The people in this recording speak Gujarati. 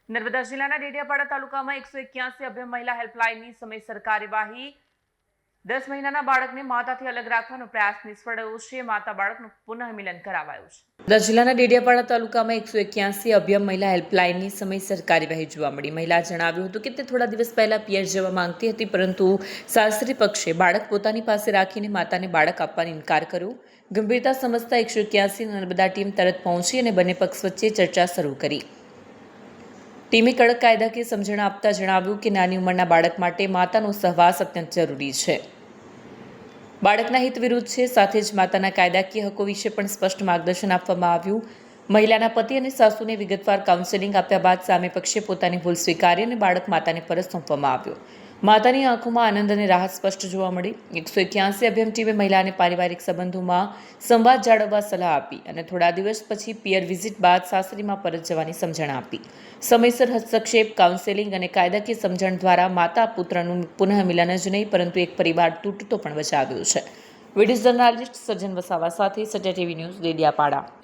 નર્મદા જિલ્લાના ડેડિયાપાડા તાલુકામાં 181 અભય મહિલા હેલ્પલાઇનની સમયસર કાર્યવાહી 10 મહિનાના બાળકને માતાથી અલગ રાખવાનો પ્રયાસ નિષ્ફળ રહ્યો છે. માતા બાળકનું પુનઃમિલન કરાવાયું છે. નર્મદા જિલ્લાના ડેડિયાપાડા તાલુકામાં 181 અભય મહિલા હેલ્પલાઇનની સમયસર કાર્યવાહી જોવા મળી. મહિલા જણાવ્યું હતું કે તે થોડા દિવસ પહેલા પિયર જવા માંગતી હતી, પરંતુ સાસરી પક્ષે બાળક પોતાની પાસે રાખીને માતાને બાળક આપવાનો ઇનકાર કર્યો. ગંભીરતા સમજતા 181 નર્મદા ટીમ તરત પહોંચી અને બંને પક્ષ વચ્ચે ચર્ચા શરૂ કરી. ટીમે કડક કાયદાકીય સમજણ આપતા જણાવ્યું કે નાની ઉંમરના બાળક માટે માતાનો સહવાસ અત્યંત જરૂરી છે. બાળકના હિત વિરુદ્ધ છે. સાથે જ માતાના કાયદાકીય હકો વિશે પણ સ્પષ્ટ માર્ગદર્શન આપવામાં આવ્યું. મહિલાના પતિ અને સાસુને વિગતવાર કાઉન્સેલિંગ આપ્યા બાદ સામે પક્ષે પોતાની ભૂલ સ્વીકારી અને બાળક માતાને પરત સોંપવામાં આવ્યો. માતાની આંખોમાં આનંદ અને રાહત સ્પષ્ટ જોવા મળી. 181 અભિયમ ટીમે મહિલાને પારિવારિક સંબંધોમાં સંવાદ જાળવવા સલાહ આપી અને થોડા દિવસ પછી પિયર વિઝિટ બાદ સાસરીમાં પરત જવાની સમજણ આપી. સમયસર હસ્તક્ષેપ, કાઉન્સેલિંગ અને કાયદાકીય સમજણ દ્વારા માતા પુત્રનું પુનઃમિલન જ નહીં પરંતુ એક પરિવાર તૂટતો પણ બચાવ્યો છે. વિડીયો જર્નાલિસ્ટ સજ્જન વસાવા સાથે સત્ય ટીવી ન્યૂઝ, ડેડિયાપાડા.